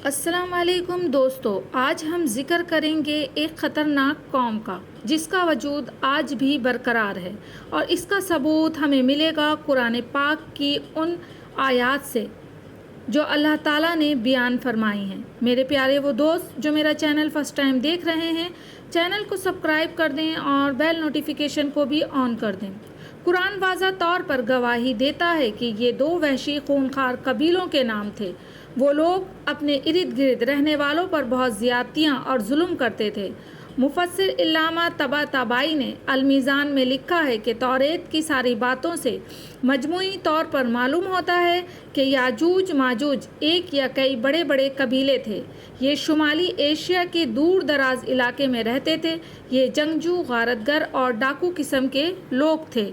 अस्सलाम वालेकुम दोस्तों, आज हम जिक्र करेंगे एक ख़तरनाक कौम का जिसका वजूद आज भी बरकरार है और इसका सबूत हमें मिलेगा कुरान पाक की उन आयात से जो अल्लाह ताला ने बयान फरमाई हैं। मेरे प्यारे वो दोस्त जो मेरा चैनल फ़र्स्ट टाइम देख रहे हैं, चैनल को सब्सक्राइब कर दें और बेल नोटिफिकेशन को भी ऑन कर दें। कुरान वाज़ा तौर पर गवाही देता है कि ये दो वहशी खूनखार कबीलों के नाम थे। वो लोग अपने इर्द गिर्द रहने वालों पर बहुत ज़्यादतियाँ और जुल्म करते थे। मुफस्सिर इल्लामा तबाताबाई ने अल-मीज़ान में लिखा है कि तौरेत की सारी बातों से मजमूई तौर पर मालूम होता है कि याजूज माजूज एक या कई बड़े बड़े कबीले थे। ये शुमाली एशिया के दूर दराज इलाके में रहते थे। ये जंगजू, गारतगर और डाकू किस्म के लोग थे।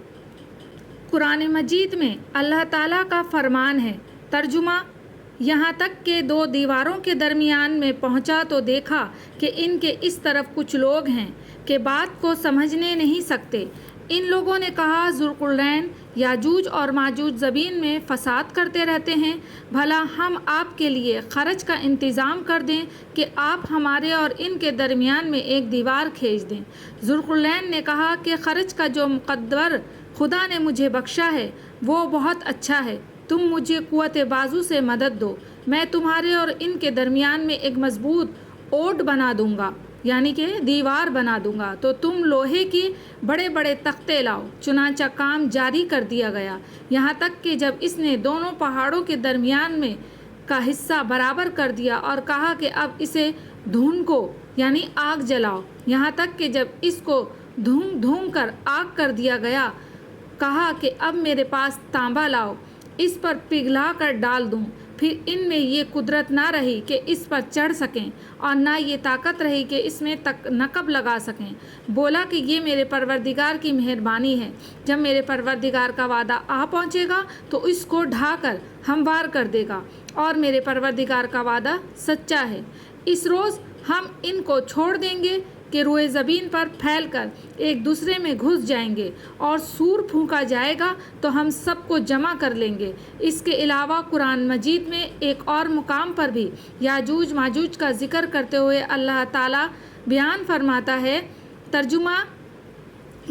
कुरान मजीद में अल्लाह ताला का फरमान है, तर्जुमा, यहाँ तक कि दो दीवारों के दरमियान में पहुँचा तो देखा कि इनके इस तरफ कुछ लोग हैं कि बात को समझने नहीं सकते। इन लोगों ने कहा, ज़ुल्क़ुरनैन, याजूज और माजूज ज़मीन में फ़साद करते रहते हैं, भला हम आपके लिए ख़र्च का इंतज़ाम कर दें कि आप हमारे और इनके दरमियान में एक दीवार खींच दें। ज़ुल्क़ुरनैन ने कहा कि ख़र्च का जो मुक़द्दर खुदा ने मुझे बख्शा है वो बहुत अच्छा है। तुम मुझे कुव्वत बाजू से मदद दो, मैं तुम्हारे और इनके दरमियान में एक मजबूत ओट बना दूंगा, यानी कि दीवार बना दूंगा। तो तुम लोहे की बड़े बड़े तख्ते लाओ। चुनांचा काम जारी कर दिया गया, यहाँ तक कि जब इसने दोनों पहाड़ों के दरमियान में का हिस्सा बराबर कर दिया और कहा कि अब इसे धून को यानी आग जलाओ, यहाँ तक कि जब इसको धूम धूम कर आग कर दिया गया, कहा कि अब मेरे पास तांबा लाओ, इस पर पिघला कर डाल दूं। फिर इनमें ये कुदरत ना रही कि इस पर चढ़ सकें और ना ये ताकत रही कि इसमें तक नकब लगा सकें। बोला कि ये मेरे परवरदिगार की मेहरबानी है, जब मेरे परवरदिगार का वादा आ पहुँचेगा तो इसको ढाकर हमवार कर देगा और मेरे परवरदिगार का वादा सच्चा है। इस रोज़ हम इनको छोड़ देंगे कि रुए ज़मीन पर फैलकर एक दूसरे में घुस जाएंगे और सूर फूंका जाएगा तो हम सबको जमा कर लेंगे। इसके अलावा कुरान मजीद में एक और मुकाम पर भी याजूज माजूज का जिक्र करते हुए अल्लाह ताला बयान फरमाता है, तर्जुमा,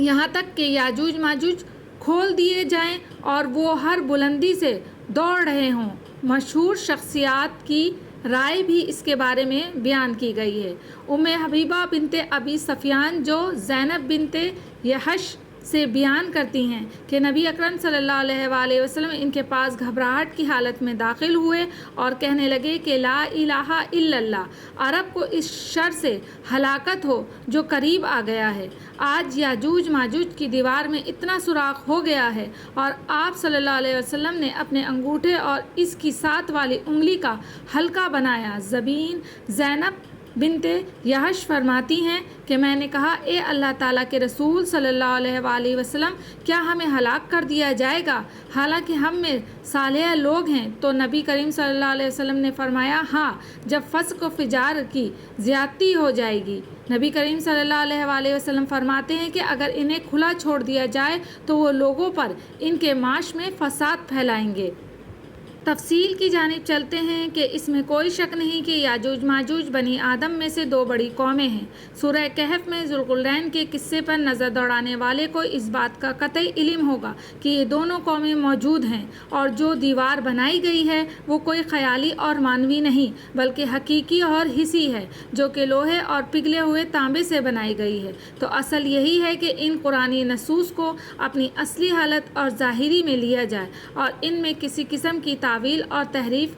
यहाँ तक कि याजूज माजूज खोल दिए जाएं और वो हर बुलंदी से दौड़ रहे हों। मशहूर शख्सियात की राय भी इसके बारे में बयान की गई है। उम्मे हबीबा बिनते अबी सफ़ियान जो ज़ैनब बिनते यहश से बयान करती हैं कि नबी अकरम सल्लल्लाहु अलैहि वसल्लम इनके पास घबराहट की हालत में दाखिल हुए और कहने लगे कि ला इलाहा इल्लल्लाह, अरब को इस शर से हलाकत हो जो करीब आ गया है। आज याजूज माजूज की दीवार में इतना सुराख हो गया है और आप सल्लल्लाहु अलैहि वसल्लम ने अपने अंगूठे और इसकी साथ वाली उंगली का हल्का बनाया। ज़बीन ज़ैनब बिनते यहश फरमाती हैं कि मैंने कहा, ए अल्लाह ताला के रसूल सल्लल्लाहु अलैहि वसल्लम, क्या हमें हलाक कर दिया जाएगा हालांकि हम में सालेह लोग हैं? तो नबी करीम सल्लल्लाहु अलैहि वसल्लम ने फरमाया, हाँ, जब फस्क व फिजार की ज़्यादती हो जाएगी। नबी करीम सल्लल्लाहु अलैहि वसल्लम फरमाते हैं कि अगर इन्हें खुला छोड़ दिया जाए तो वो लोगों पर इनके माश में फसाद फैलाएंगे। तफसील की जानिब चलते हैं कि इसमें कोई शक नहीं कि याजूज माजूज बनी आदम में से दो बड़ी कौमें हैं। सूरह कहफ में ज़ुल्क़ुरनैन के किस्से पर नज़र दौड़ाने वाले को इस बात का कतई इल्म होगा कि ये दोनों कौमें मौजूद हैं और जो दीवार बनाई गई है वो कोई ख़याली और मानवी नहीं बल्कि हकीकी और हिस्सी है, जो कि लोहे और पिघले हुए तांबे से बनाई गई है। तो असल यही है कि इन कुरानी नसूस को अपनी असली हालत और ज़ाहिरी में लिया जाए और इनमें किसी किस्म की तावील और तहरीफ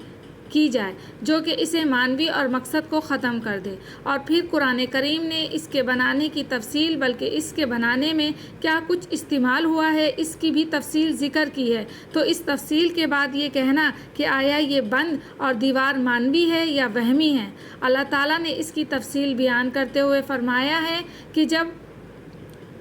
की जाए जो कि इसे मानवी और मकसद को ख़त्म कर दे। और फिर कुरान करीम ने इसके बनाने की तफसील बल्कि इसके बनाने में क्या कुछ इस्तेमाल हुआ है इसकी भी तफसील ज़िक्र की है। तो इस तफसील के बाद ये कहना कि आया ये बंद और दीवार मानवी है या वहमी है, अल्लाह ताला ने इसकी तफसील बयान करते हुए फरमाया है कि जब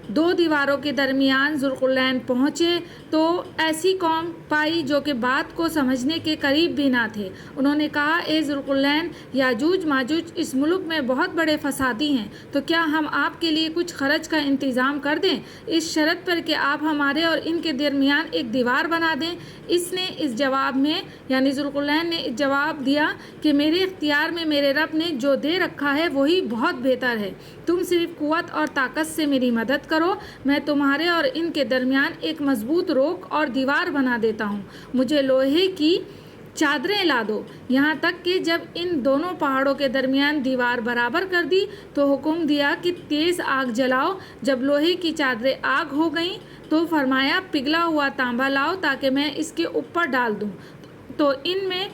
दो दीवारों के दरमियान ज़ुल्क़ुरनैन पहुँचे तो ऐसी कौम पाई जो कि बात को समझने के करीब भी ना थे। उन्होंने कहा, ए ज़ुल्क़ुरनैन, याजूज माजूज इस मुल्क में बहुत बड़े फसादी हैं, तो क्या हम आपके लिए कुछ खर्च का इंतज़ाम कर दें, इस शर्त पर कि आप हमारे और इनके दरमियान एक दीवार बना दें। इसने इस जवाब में यानी ज़ुल्क़ुरनैन ने इस जवाब दिया कि मेरे इख्तियार में मेरे रब ने जो दे रखा है वही बहुत बेहतर है। तुम सिर्फ क़ुव्वत और ताकत से मेरी मदद करो, मैं तुम्हारे और इनके दरमियान एक मजबूत रोक और दीवार बना देता हूँ। मुझे लोहे की चादरें ला दो। यहाँ तक कि जब इन दोनों पहाड़ों के दरमियान दीवार बराबर कर दी तो हुक्म दिया कि तेज़ आग जलाओ। जब लोहे की चादरें आग हो गईं तो फरमाया, पिघला हुआ तांबा लाओ ताकि मैं इसके ऊपर डाल दूँ। तो इनमें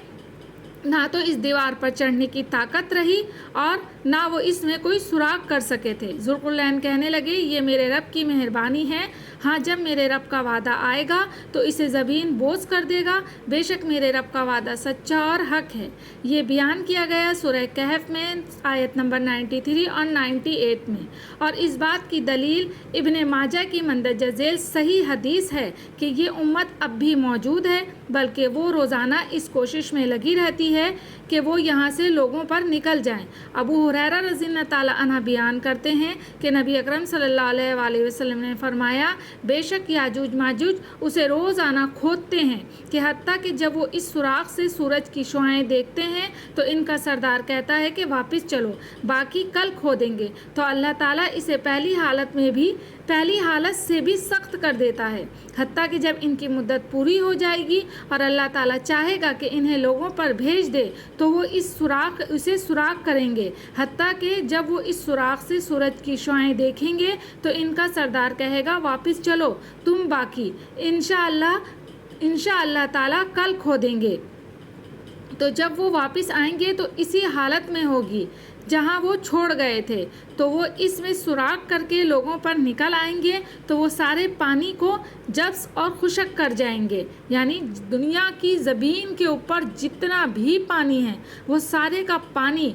ना तो इस दीवार पर चढ़ने की ताकत रही और ना वो इसमें कोई सुराग कर सके थे। ज़ुल्क़ुरनैन कहने लगे, ये मेरे रब की मेहरबानी है। हाँ, जब मेरे रब का वादा आएगा तो इसे ज़मीन बोझ कर देगा। बेशक मेरे रब का वादा सच्चा और हक है। ये बयान किया गया सूरह कहफ में आयत नंबर 93 और 98 में। और इस बात की दलील इब्न माजा की मंदरजा झैल सही हदीस है कि ये उम्मत अब भी मौजूद है, बल्कि वो रोज़ाना इस कोशिश में लगी रहती है कि वो यहाँ से लोगों पर निकल जाएं। अबू हुरैरा रज़ियल्लाहु ताला अन्हु बयान करते हैं कि नबी अकरम सल्लल्लाहु अलैहि वसल्लम ने फरमाया, बेशक याजूज माजूज उसे रोज़ाना खोदते हैं कि हत्ता कि जब वो इस सुराख से सूरज की शुआएं देखते हैं तो इनका सरदार कहता है कि वापस चलो, बाकी कल खोदेंगे। तो अल्लाह ताला इसे पहली हालत से भी सख्त कर देता है, हत्ता कि जब इनकी मुद्दत पूरी हो जाएगी और अल्लाह ताला चाहेगा कि इन्हें लोगों पर भेज दे तो वो उसे सुराख करेंगे, हत्ता कि जब वो इस सुराख से सूरज की शुआएं देखेंगे तो इनका सरदार कहेगा, वापस चलो तुम, बाकी इंशाअल्लाह ताला कल खोदेंगे। तो जब वो वापस आएंगे तो इसी हालत में होगी जहां वो छोड़ गए थे, तो वो इसमें सुराख करके लोगों पर निकल आएंगे तो वो सारे पानी को जब्स और खुशक कर जाएंगे। यानी दुनिया की ज़मीन के ऊपर जितना भी पानी है वो सारे का पानी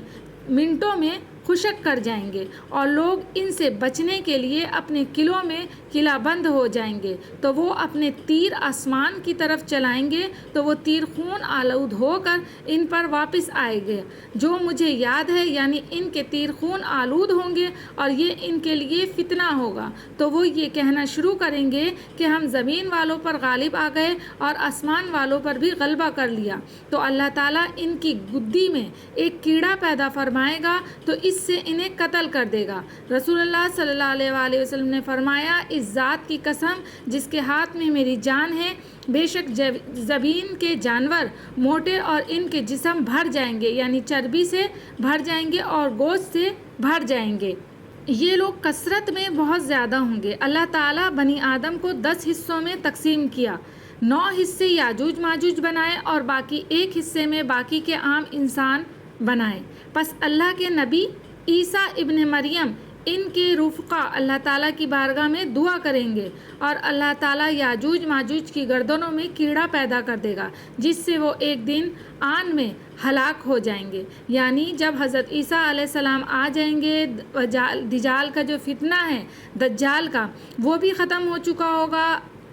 मिनटों में खुशक कर जाएंगे और लोग इनसे बचने के लिए अपने किलों में किलाबंद हो जाएंगे। तो वो अपने तीर आसमान की तरफ चलाएंगे तो वो तीर खून आलूद होकर इन पर वापस आएंगे। जो मुझे याद है यानी इनके तीर खून आलूद होंगे और ये इनके लिए फितना होगा। तो वो ये कहना शुरू करेंगे कि हम ज़मीन वालों पर गालिब आ गए और आसमान वालों पर भी गलबा कर लिया। तो अल्लाह ताला इनकी गुद्दी में एक कीड़ा पैदा फरमाएगा तो इससे इन्हें कत्ल कर देगा। रसूलुल्लाह सल्लल्लाहु अलैहि वसल्लम ने फरमाया, इस ज़ात की कसम जिसके हाथ में मेरी जान है, बेशक ज़मीन के जानवर मोटे और इनके जिस्म भर जाएंगे, यानी चर्बी से भर जाएंगे और गोश्त से भर जाएंगे। ये लोग कसरत में बहुत ज़्यादा होंगे। अल्लाह ताला बनी आदम को 10 हिस्सों में तकसीम किया, 9 हिस्से याजूज माजूज बनाए और बाकी एक हिस्से में बाकी के आम इंसान बनाए। बस अल्लाह के नबी ईसा इब्न मरियम इनके रुफ़क़ा अल्लाह ताला की बारगाह में दुआ करेंगे और अल्लाह ताला याजूज माजूज की गर्दनों में कीड़ा पैदा कर देगा जिससे वो एक दिन आन में हलाक हो जाएंगे। यानी जब हज़रत ईसा अलैहिस्सलाम आ जाएंगे, दज्जाल का जो फितना है दज्जाल का वो भी ख़त्म हो चुका होगा।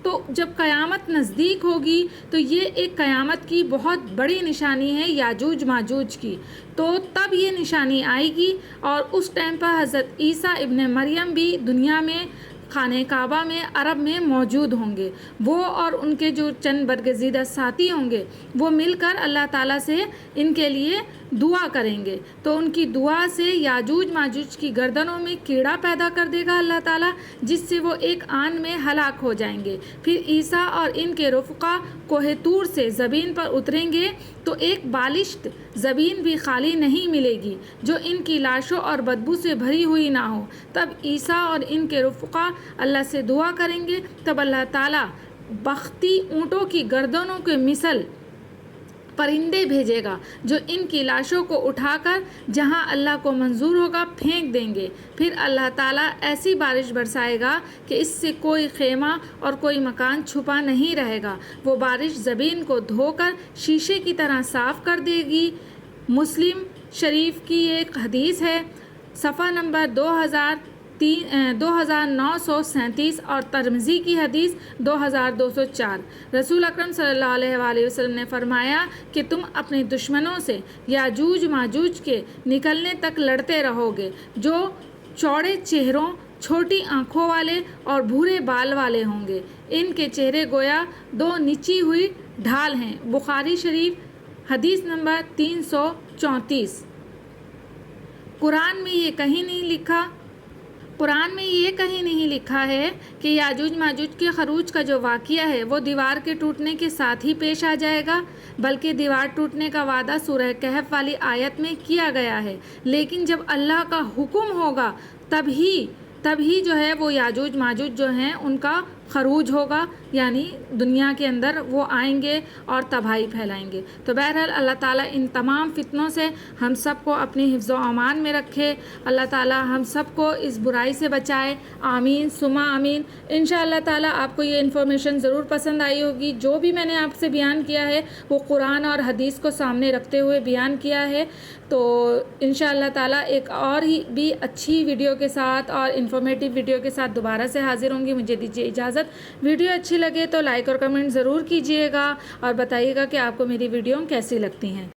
तो जब क़यामत नज़दीक होगी तो ये एक क़यामत की बहुत बड़ी निशानी है याजूज माजूज की। तो तब ये निशानी आएगी और उस टाइम पर हज़रत ईसा इब्न मरियम भी दुनिया में खाने काबा में अरब में मौजूद होंगे। वो और उनके जो चंद बरगज़ीदा साथी होंगे वो मिलकर अल्लाह ताला से इनके लिए दुआ करेंगे। तो उनकी दुआ से याजूज माजूज की गर्दनों में कीड़ा पैदा कर देगा अल्लाह ताला, जिससे वो एक आन में हलाक हो जाएंगे। फिर ईसा और इनके रुफ़क़ा कोहे तूर से ज़मीन पर उतरेंगे तो एक बालिश्त ज़मीन भी खाली नहीं मिलेगी जो इनकी लाशों और बदबू से भरी हुई ना हो। तब ईसा और इनके रुफ़क़ा अल्लाह से दुआ करेंगे, तब अल्लाह ताला बख्ती ऊँटों की गर्दनों के मिसल परिंदे भेजेगा जो इनकी लाशों को उठाकर जहां अल्लाह को मंजूर होगा फेंक देंगे। फिर अल्लाह ताला ऐसी बारिश बरसाएगा कि इससे कोई खेमा और कोई मकान छुपा नहीं रहेगा। वो बारिश ज़मीन को धोकर शीशे की तरह साफ़ कर देगी। मुस्लिम शरीफ की एक हदीस है, सफ़ा नंबर 2937 اور ترمذی کی حدیث 2204۔ رسول اکرم صلی اللہ علیہ وآلہ وسلم نے فرمایا کہ تم اپنے دشمنوں سے یاجوج ماجوج کے نکلنے تک لڑتے رہو گے، جو چوڑے چہروں، چھوٹی آنکھوں والے اور بھورے بال والے ہوں گے۔ ان کے چہرے گویا دو نچی ہوئی ڈھال ہیں۔ بخاری شریف حدیث نمبر 334۔ قرآن میں یہ کہیں نہیں لکھا ہے کہ یاجوج ماجوج کے خروج کا جو واقعہ ہے وہ دیوار کے ٹوٹنے کے ساتھ ہی پیش آ جائے گا، بلکہ دیوار ٹوٹنے کا وعدہ سورہ کہف والی آیت میں کیا گیا ہے۔ لیکن جب اللہ کا حکم ہوگا تب ہی جو ہے وہ یاجوج ماجوج جو ہیں ان کا خروج ہوگا، یعنی دنیا کے اندر وہ آئیں گے اور تباہی پھیلائیں گے۔ تو بہرحال اللہ تعالیٰ ان تمام فتنوں سے ہم سب کو اپنی حفظ و امان میں رکھے، اللہ تعالیٰ ہم سب کو اس برائی سے بچائے، آمین ثم آمین۔ انشاءاللہ تعالیٰ آپ کو یہ انفارمیشن ضرور پسند آئی ہوگی۔ جو بھی میں نے آپ سے بیان کیا ہے وہ قرآن اور حدیث کو سامنے رکھتے ہوئے بیان کیا ہے۔ تو انشاءاللہ تعالیٰ ایک اور ہی بھی اچھی ویڈیو کے ساتھ اور انفارمیٹیو ویڈیو کے ساتھ دوبارہ سے حاضر ہوں گی۔ مجھے دیجیے اجازت۔ ویڈیو اچھی لگے تو لائک اور کمنٹ ضرور کیجیے گا اور بتائیے گا کہ آپ کو میری ویڈیو کیسی لگتی ہیں۔